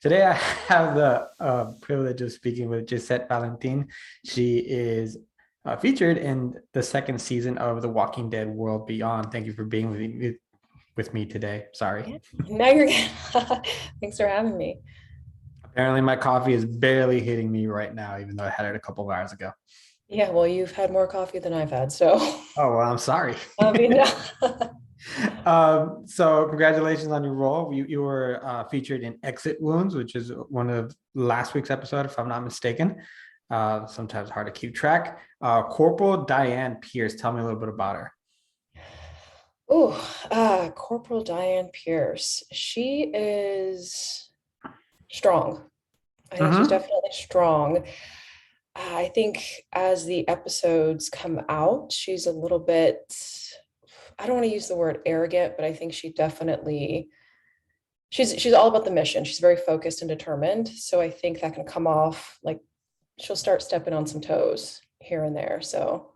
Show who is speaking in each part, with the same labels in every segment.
Speaker 1: Today, I have the privilege of speaking with Gissette Valentin. She is featured in the second season of The Walking Dead World Beyond. Thank you for being with me today. Sorry.
Speaker 2: Yeah, now you're good. Thanks for having me.
Speaker 1: Apparently, my coffee is barely hitting me right now, even though I had it a couple of hours ago.
Speaker 2: Yeah, well, you've had more coffee than I've had, so
Speaker 1: Oh, well, I'm sorry.
Speaker 2: I mean,
Speaker 1: So congratulations on your role. You were featured in Exit Wounds, which is one of last week's episode, if I'm not mistaken. Sometimes hard to keep track. Corporal Diane Pierce, tell me a little bit about her.
Speaker 2: Corporal Diane Pierce. She is strong. I think she's
Speaker 1: Mm-hmm.
Speaker 2: definitely strong. I think as the episodes come out, she's a little bit, I don't want to use the word arrogant, but I think she definitely she's all about the mission. She's very focused and determined. So I think that can come off like she'll start stepping on some toes here and there.
Speaker 1: So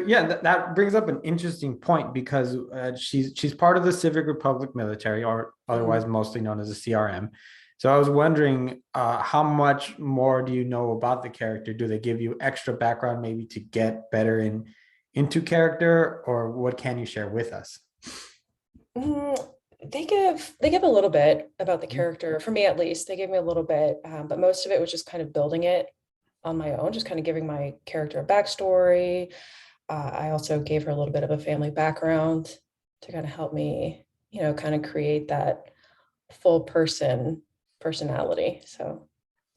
Speaker 1: yeah, that brings up an interesting point because she's part of the Civic Republic Military, or otherwise
Speaker 2: Mhm.
Speaker 1: mostly known as the CRM. So I was wondering, how much more do you know about the character? Do they give you extra background maybe to get better into character, or what can you share with us?
Speaker 2: Mm, they give a little bit about the character, for me at least. They gave me a little bit, but most of it was just kind of building it on my own, just kind of giving my character a backstory. I also gave her a little bit of a family background to kind of help me, kind of create that full personality. So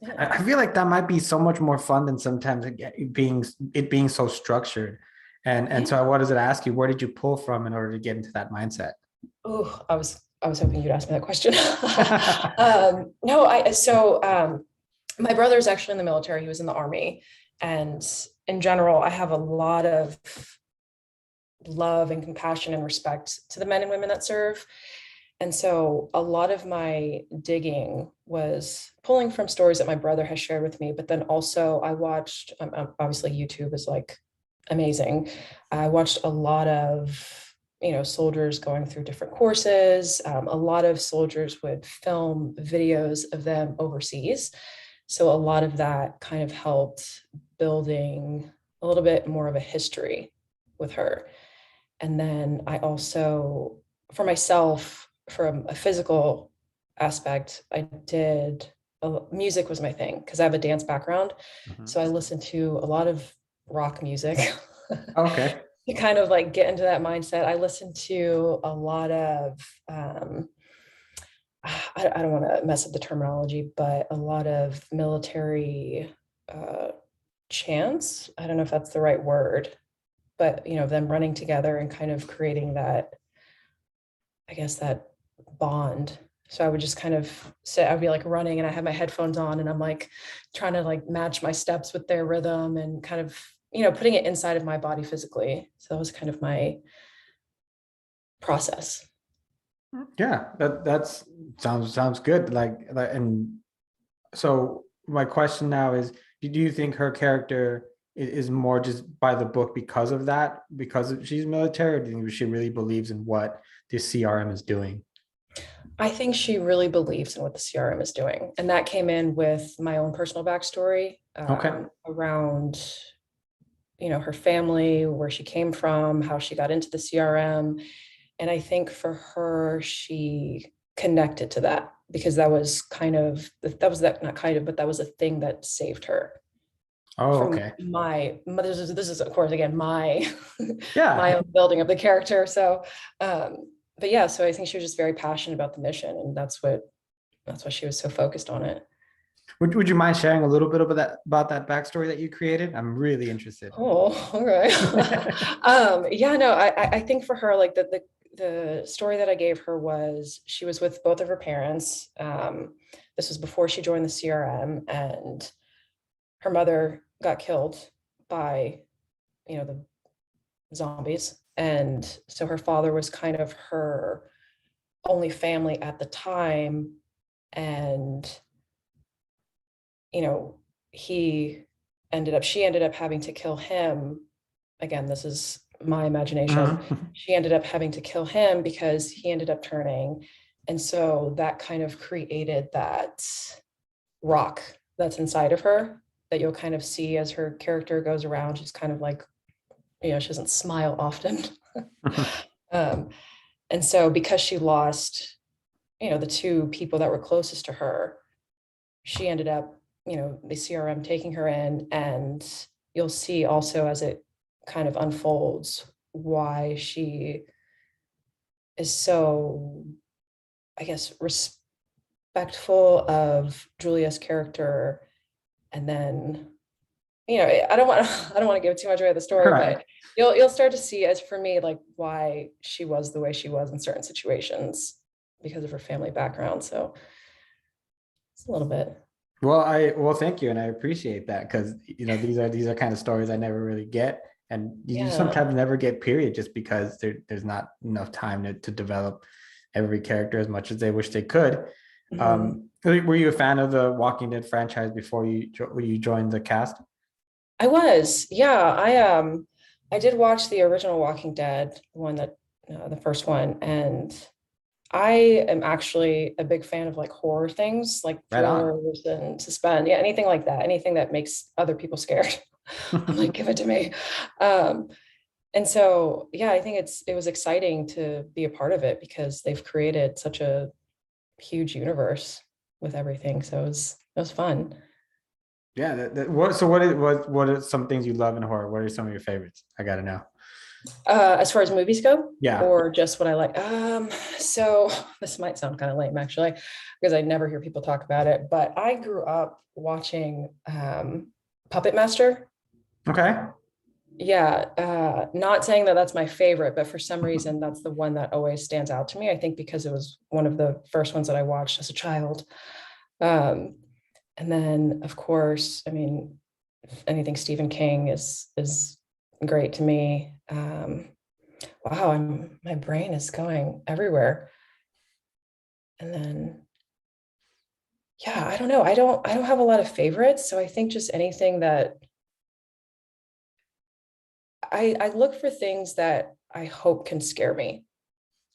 Speaker 2: yeah.
Speaker 1: I feel like that might be so much more fun than sometimes it being so structured. And
Speaker 2: Yeah.
Speaker 1: so I wanted to ask you, where did you pull from in order to get into that mindset?
Speaker 2: Oh, I was hoping you'd ask me that question. No, my brother's actually in the military. He was in the army, and in general, I have a lot of love and compassion and respect to the men and women that serve. And so a lot of my digging was pulling from stories that my brother has shared with me, but then also I watched, obviously YouTube is like amazing. I watched a lot of, soldiers going through different courses. A lot of soldiers would film videos of them overseas. So a lot of that kind of helped building a little bit more of a history with her. And then I also, for myself, from a physical aspect, music was my thing because I have a dance background.
Speaker 1: Mhm.
Speaker 2: So I listened to a lot of rock music
Speaker 1: Okay.
Speaker 2: to kind of like get into that mindset. I listened to a lot of, I don't want to mess up the terminology, but a lot of military uh, chants. I don't know if that's the right word, but them running together and kind of creating that, I guess, that bond. So I would just kind of sit, I'd be like running and I had my headphones on and I'm like trying to like match my steps with their rhythm and kind of, putting it inside of my body physically. So that was kind of my process.
Speaker 1: Yeah, that's sounds good. And so my question now is, do you think her character is more just by the book because of that, she's military, or do you think she really believes in what the CRM is doing?
Speaker 2: I think she really believes in what the CRM is doing. And that came in with my own personal backstory
Speaker 1: Okay.
Speaker 2: around, her family, where she came from, how she got into the CRM. And I think for her, she connected to that because that was not kind of, but that was a thing that saved her
Speaker 1: Oh,
Speaker 2: from
Speaker 1: okay.
Speaker 2: this is of course, again, my, my
Speaker 1: Yeah.
Speaker 2: own building of the character. So, but yeah, so I think she was just very passionate about the mission and that's why she was so focused on it.
Speaker 1: Would you mind sharing a little bit about that backstory that you created? I'm really interested.
Speaker 2: Oh, all right. Yeah, no, I think for her, like the story that I gave her was she was with both of her parents. This was before she joined the CRM, and her mother got killed by, the zombies. And so her father was kind of her only family at the time. And, you know, she ended up having to kill him. Again, this is my imagination.
Speaker 1: Mhm.
Speaker 2: She ended up having to kill him because he ended up turning And so that kind of created that rock that's inside of her that you'll kind of see as her character goes around. She's kind of like, she doesn't smile often. um, and so because she lost, the two people that were closest to her, she ended up, the CRM taking her in, and you'll see also as it kind of unfolds why she is so, I guess, respectful of Julia's character. And then, I don't want to give too much away of the story,
Speaker 1: Right.
Speaker 2: but you'll start to see, as for me, like why she was the way she was in certain situations because of her family background. So it's a little bit.
Speaker 1: Well, thank you, and I appreciate that, because these are kind of stories I never really get, and you
Speaker 2: Yeah.
Speaker 1: sometimes never get, period, just because there's not enough time to develop every character as much as they wish they could.
Speaker 2: Mhm.
Speaker 1: Were you a fan of the Walking Dead franchise before you joined the cast?
Speaker 2: I was, yeah. I did watch the original Walking Dead, the first one, and I am actually a big fan of like horror things, like
Speaker 1: Right on.
Speaker 2: thrillers and suspense. Yeah, anything like that, anything that makes other people scared. I'm like, give it to me. Um, and so, yeah, I think it was exciting to be a part of it because they've created such a huge universe with everything. So it was fun.
Speaker 1: Yeah. What are some things you love in horror? What are some of your favorites? I gotta know.
Speaker 2: As far as movies go,
Speaker 1: Yeah.
Speaker 2: or just what I like. So this might sound kind of lame actually, because I never hear people talk about it, but I grew up watching Puppet Master.
Speaker 1: Okay.
Speaker 2: Yeah, not saying that that's my favorite, but for some reason that's the one that always stands out to me. I think because it was one of the first ones that I watched as a child. Um, and then of course, I mean, anything Stephen King is great to me. Wow, my brain is going everywhere. And then yeah, I don't know. I don't have a lot of favorites. So I think just anything that I look for things that I hope can scare me.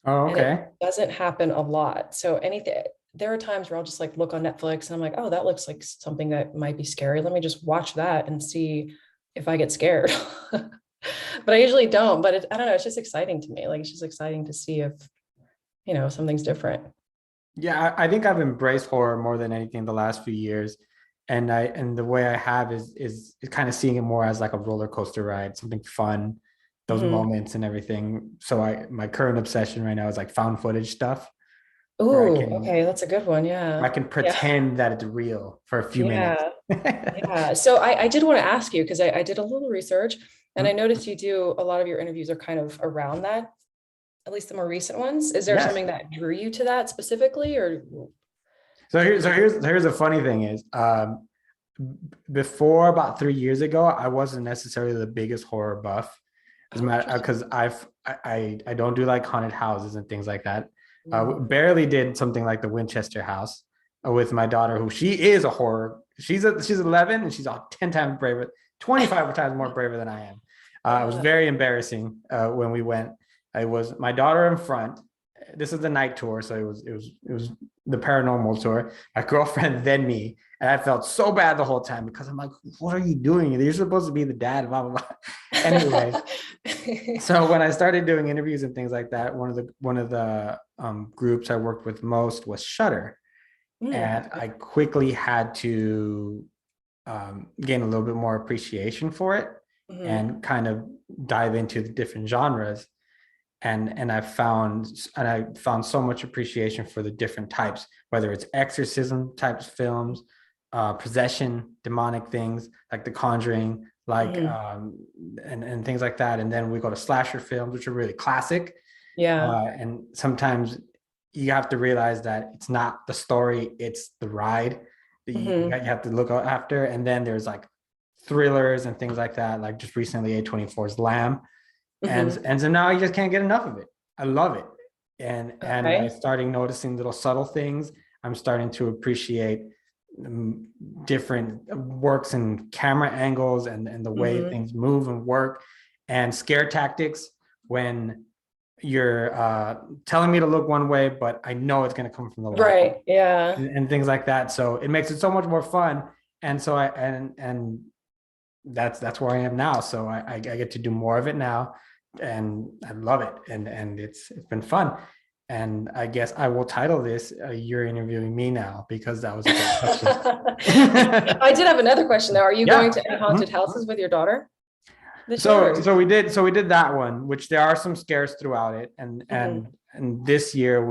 Speaker 1: Oh,
Speaker 2: And it
Speaker 1: okay.
Speaker 2: doesn't happen a lot. So anything, there are times where I'll just like look on Netflix and I'm like, oh, that looks like something that might be scary. Let me just watch that and see if I get scared. But I usually don't. But I don't know. It's just exciting to me. Like it's just exciting to see if something's different.
Speaker 1: Yeah, I think I've embraced horror more than anything the last few years. And the way I have is kind of seeing it more as like a roller coaster ride, something fun, those
Speaker 2: Mhm.
Speaker 1: moments and everything. So my current obsession right now is like found footage stuff, where
Speaker 2: Oh, okay, that's a good one.
Speaker 1: I
Speaker 2: Yeah.
Speaker 1: can
Speaker 2: Yeah.
Speaker 1: pretend that it's real for a few minutes.
Speaker 2: Yeah. Yeah. So I did want to ask you because I did a little research and I noticed you do a lot of your interviews are kind of around that, at least the more recent ones. Is there
Speaker 1: Yes.
Speaker 2: something that drew you to that specifically or?
Speaker 1: So here's the funny thing is, before about 3 years ago, I wasn't necessarily the biggest horror buff. As a
Speaker 2: Oh,
Speaker 1: matter,
Speaker 2: interesting.
Speaker 1: because I don't do like haunted houses and things like that.
Speaker 2: No.
Speaker 1: Barely did something like the Winchester House with my daughter, who she is a horror. She's 11 and she's 10 times braver, 25 times more braver than I am. It was
Speaker 2: Yeah.
Speaker 1: very embarrassing when we went. It was my daughter in front. This is the night tour, so it was the paranormal tour. My girlfriend, then me, and I felt so bad the whole time because I'm like, "What are you doing? You're supposed to be the dad." Blah blah blah. Anyway, so when I started doing interviews and things like that, one of the groups I worked with most was Shutter, and
Speaker 2: Okay.
Speaker 1: I quickly had to gain a little bit more appreciation for it
Speaker 2: Mhm.
Speaker 1: and kind of dive into the different genres. And I found so much appreciation for the different types, whether it's exorcism types films, possession, demonic things like The Conjuring, like
Speaker 2: Mhm.
Speaker 1: and things like that. And then we go to slasher films, which are really classic.
Speaker 2: Yeah.
Speaker 1: And sometimes you have to realize that it's not the story, it's the ride that you
Speaker 2: Mhm.
Speaker 1: have to look after. And then there's like thrillers and things like that, like just recently A24's Lamb, and
Speaker 2: Mhm.
Speaker 1: and so now you just can't get enough of it. I love it, and I
Speaker 2: Okay.
Speaker 1: starting noticing little subtle things. I'm starting to appreciate different works and camera angles and the way
Speaker 2: Mhm.
Speaker 1: things move and work, and scare tactics when you're telling me to look one way, but I know it's going to come from the left,
Speaker 2: Right. Yeah.
Speaker 1: and things like that. So it makes it so much more fun. And so and that's where I am now. So I get to do more of it now, and I love it. And it's been fun. And I guess I will title this "You're Interviewing Me Now" because that was a great question.
Speaker 2: I did have another question though. Are you going
Speaker 1: Yeah.
Speaker 2: to haunted houses with your daughter this
Speaker 1: So
Speaker 2: year?
Speaker 1: we did that one, which there are some scares throughout it, and this year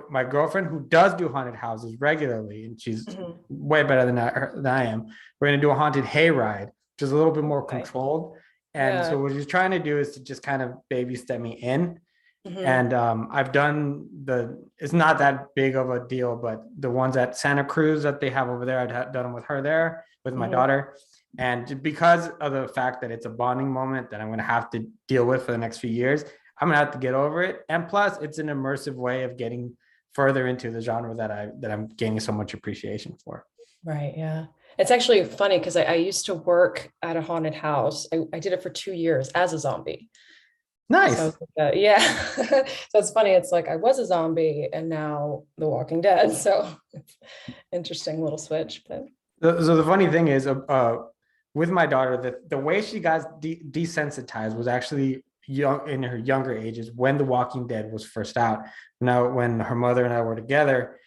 Speaker 1: my girlfriend who does do haunted houses regularly, and she's
Speaker 2: Mhm.
Speaker 1: way better than I am. We're gonna do a haunted hayride, which is a little bit more
Speaker 2: Okay.
Speaker 1: controlled. And
Speaker 2: Yeah.
Speaker 1: so what she's trying to do is to just kind of baby step me in.
Speaker 2: Mhm.
Speaker 1: And I've done it's not that big of a deal, but the ones at Santa Cruz that they have over there, I've done them with her there, with my
Speaker 2: Mhm.
Speaker 1: daughter. And because of the fact that it's a bonding moment that I'm going to have to deal with for the next few years, I'm going to have to get over it. And plus, it's an immersive way of getting further into the genre that I'm gaining so much appreciation for.
Speaker 2: Right. Yeah. It's actually funny because I used to work at a haunted house. I did it for 2 years as a zombie. So
Speaker 1: Nice.
Speaker 2: yeah. So it's funny. It's like I was a zombie and now The Walking Dead. So it's interesting little switch. But
Speaker 1: So the funny thing is, with my daughter, the way she got desensitized was actually young in her younger ages when The Walking Dead was first out. Now, when her mother and I were together,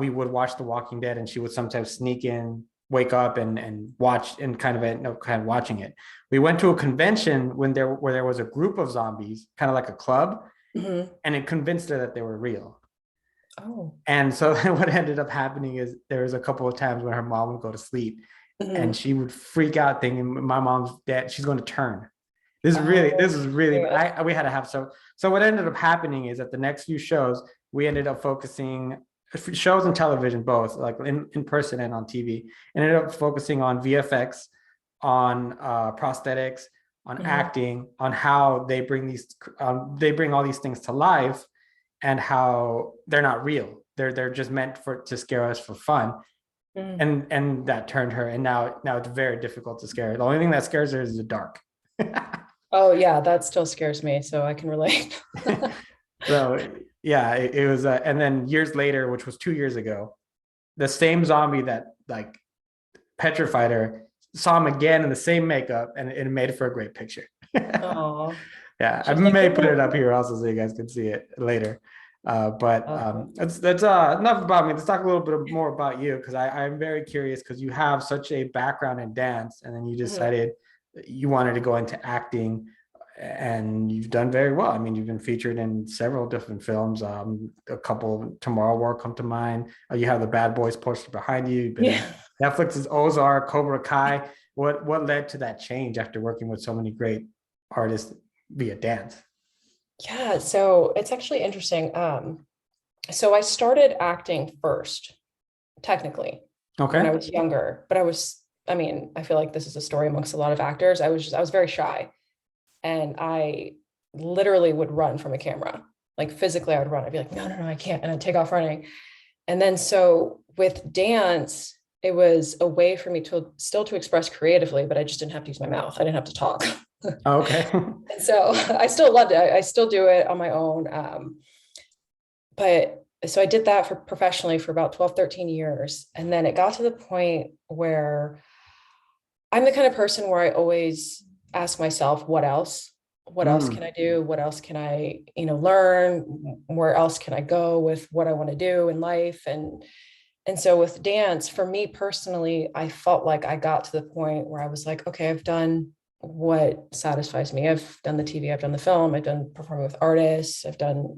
Speaker 1: we would watch The Walking Dead, and she would sometimes sneak in, wake up, and watch, and kind of watching it. We went to a convention where there was a group of zombies, kind of like a club,
Speaker 2: Mhm.
Speaker 1: and it convinced her that they were real.
Speaker 2: Oh.
Speaker 1: And so what ended up happening is there was a couple of times when her mom would go to sleep and
Speaker 2: Mhm.
Speaker 1: she would freak out thinking my mom's dead. She's going to turn.
Speaker 2: Oh,
Speaker 1: This is really,
Speaker 2: yeah.
Speaker 1: we had to have, so what ended up happening is that the next few shows, we ended up focusing shows and television, both like in person and on TV, and ended up focusing on VFX, on prosthetics, on
Speaker 2: Mhm.
Speaker 1: acting, on how they bring all these things to life and how they're not real. They're just meant to scare us for fun.
Speaker 2: Mhm.
Speaker 1: And that turned her. And now it's very difficult to scare her. The only thing that scares her is the dark.
Speaker 2: Oh, yeah, that still scares me, so I can relate.
Speaker 1: So yeah, it was. And then years later, which was 2 years ago, the same zombie that like petrified her saw him again in the same makeup, and it made for a great picture.
Speaker 2: Oh,
Speaker 1: Yeah, I
Speaker 2: she was like,
Speaker 1: may put it
Speaker 2: "Oh."
Speaker 1: up here also so you guys can see it later. But
Speaker 2: Oh.
Speaker 1: that's enough about me. Let's talk a little bit more about you because I'm very curious because you have such a background in dance, and then you
Speaker 2: Mhm.
Speaker 1: decided you wanted to go into acting, and you've done very well. I mean, you've been featured in several different films. A couple Tomorrow War come to mind. You have the Bad Boys poster behind you. You've been in
Speaker 2: Yeah.
Speaker 1: Netflix's Ozark, Cobra Kai. What led to that change after working with so many great artists via dance?
Speaker 2: Yeah, so it's actually interesting. So I started acting first, technically, when I
Speaker 1: Okay.
Speaker 2: was younger, but I mean, I feel like this is a story amongst a lot of actors. I was very shy and I literally would run from a camera. Like physically, I would run. I'd be like, no, no, no, I can't. And I'd take off running. And then so with dance, it was a way for me to still to express creatively, but I just didn't have to use my mouth. I didn't have to talk.
Speaker 1: Okay.
Speaker 2: And so I still loved it. I still do it on my own. But so I did that for professionally for about 12, 13 years. And then it got to the point where I'm the kind of person where I always ask myself, what else? What else can
Speaker 1: Mm,
Speaker 2: I do? What else can I, learn? Where else can I go with what I want to do in life? And so with dance, for me personally, I felt like I got to the point where I was like, okay, I've done what satisfies me. I've done the TV, I've done the film, I've done performing with artists, I've done,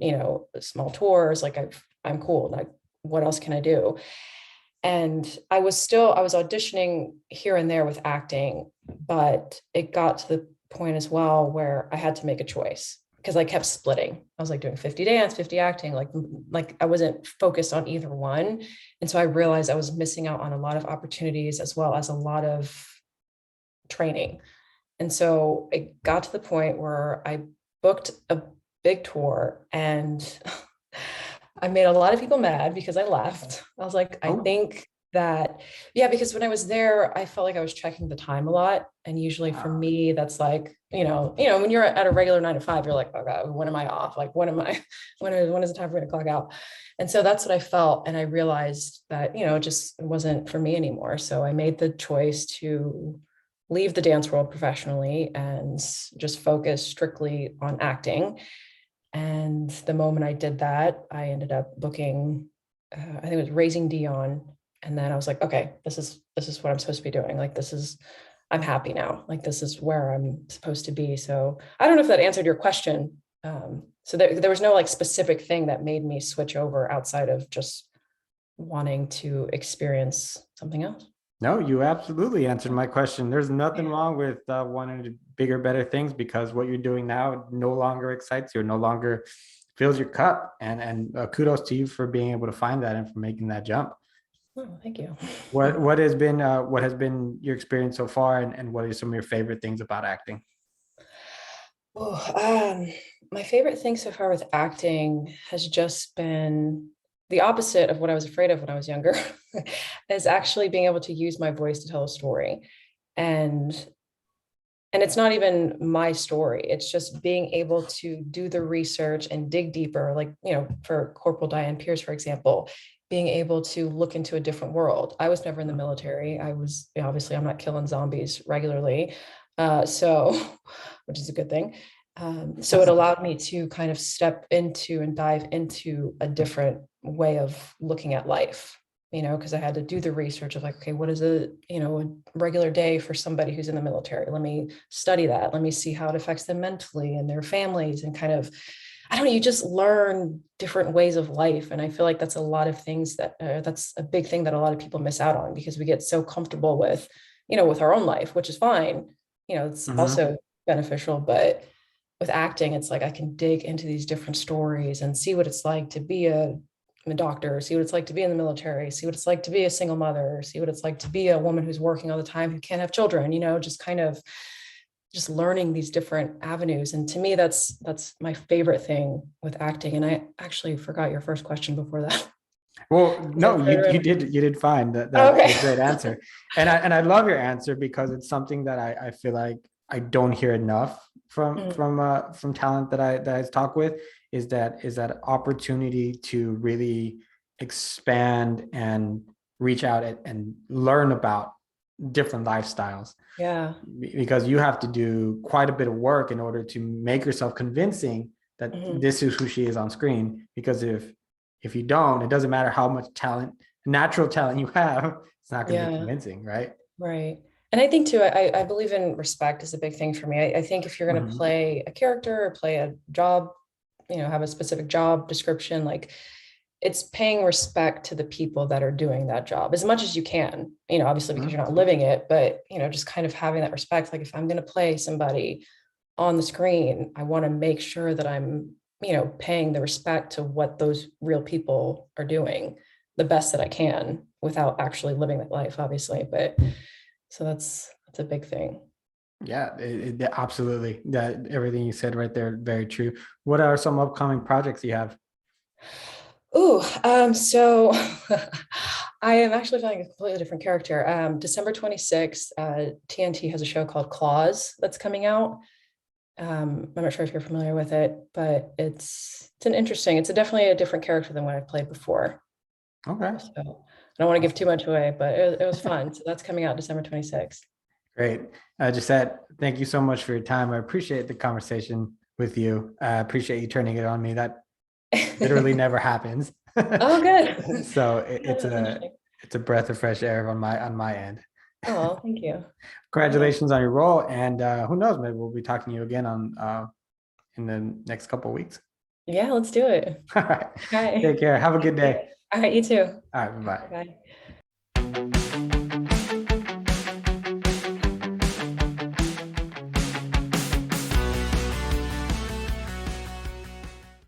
Speaker 2: small tours. Like I'm cool. Like, what else can I do? And I was auditioning here and there with acting, but it got to the point as well where I had to make a choice because I kept splitting. I was like doing 50 dance, 50 acting, like I wasn't focused on either one. And so I realized I was missing out on a lot of opportunities as well as a lot of training. And so it got to the point where I booked a big tour and I made a lot of people mad because I left. I was like, I
Speaker 1: oh,
Speaker 2: think that, yeah, because when I was there, I felt like I was checking the time a lot. And usually for me, that's like, when you're at a regular 9 to 5, you're like, oh God, when am I off? Like, when is the time for me to clock out? And so that's what I felt. And I realized that, it just wasn't for me anymore. So I made the choice to leave the dance world professionally and just focus strictly on acting. And the moment I did that, I ended up booking, I think it was Raising Dion. And then I was like, okay, this is what I'm supposed to be doing. Like, I'm happy now. Like, this is where I'm supposed to be. So I don't know if that answered your question. So there was no like specific thing that made me switch over outside of just wanting to experience something else.
Speaker 1: No, you absolutely answered my question. There's nothing wrong with wanting to bigger, better things, because what you're doing now no longer excites you, no longer fills your cup. And kudos to you for being able to find that and for making that jump.
Speaker 2: Oh, thank you.
Speaker 1: What has been your experience so far, and what are some of your favorite things about acting?
Speaker 2: Oh, my favorite thing so far with acting has just been the opposite of what I was afraid of when I was younger, is actually being able to use my voice to tell a story. And it's not even my story. It's just being able to do the research and dig deeper, like, for Corporal Diane Pierce, for example, being able to look into a different world. I was never in the military. Obviously, I'm not killing zombies regularly. So, which is a good thing. So it allowed me to kind of step into and dive into a different way of looking at life, because I had to do the research of like, okay, what is a regular day for somebody who's in the military? Let me study that. Let me see how it affects them mentally and their families, and kind of, I don't know, you just learn different ways of life. And I feel like that's a lot of things that's a big thing that a lot of people miss out on, because we get so comfortable with, with our own life, which is fine. It's also beneficial, but with acting, it's like I can dig into these different stories and see what it's like to be a doctor, see what it's like to be in the military, see what it's like to be a single mother, see what it's like to be a woman who's working all the time who can't have children, just kind of just learning these different avenues. And to me, that's my favorite thing with acting. And I actually forgot your first question before that.
Speaker 1: Well, no, you did fine. That's a great answer. And I love your answer, because it's something that I feel like I don't hear enough from talent that I talk with, is that opportunity to really expand and reach out and learn about different lifestyles.
Speaker 2: Yeah.
Speaker 1: Because you have to do quite a bit of work in order to make yourself convincing that this is who she is on screen. Because if you don't, it doesn't matter how much natural talent you have, it's not going to be convincing, right?
Speaker 2: Right. And I think too, I believe in respect is a big thing for me. I think if you're going to play a character or play a job, have a specific job description, like, it's paying respect to the people that are doing that job as much as you can, obviously, because you're not living it, but, just kind of having that respect. Like, if I'm going to play somebody on the screen, I want to make sure that I'm, paying the respect to what those real people are doing the best that I can without actually living that life, obviously. But so that's a big thing.
Speaker 1: Yeah, absolutely. That everything you said right there, very true. What are some upcoming projects you have?
Speaker 2: So I am actually playing a completely different character. December 26th, TNT has a show called Claws that's coming out. I'm not sure if you're familiar with it, but it's definitely a different character than what I've played before.
Speaker 1: Okay.
Speaker 2: So I don't want to give too much away, but it was fun. So that's coming out December 26th.
Speaker 1: Great. Gissette, thank you so much for your time. I appreciate the conversation with you. I appreciate you turning it on me. That literally never happens.
Speaker 2: Oh, good.
Speaker 1: So it's a breath of fresh air on my end.
Speaker 2: Oh, thank you.
Speaker 1: Congratulations on your role, and who knows, maybe we'll be talking to you again on in the next couple of weeks.
Speaker 2: Yeah, let's do it.
Speaker 1: All right.
Speaker 2: Bye.
Speaker 1: Take care. Have a good day.
Speaker 2: All right, you too.
Speaker 1: All right. Bye.
Speaker 2: Bye.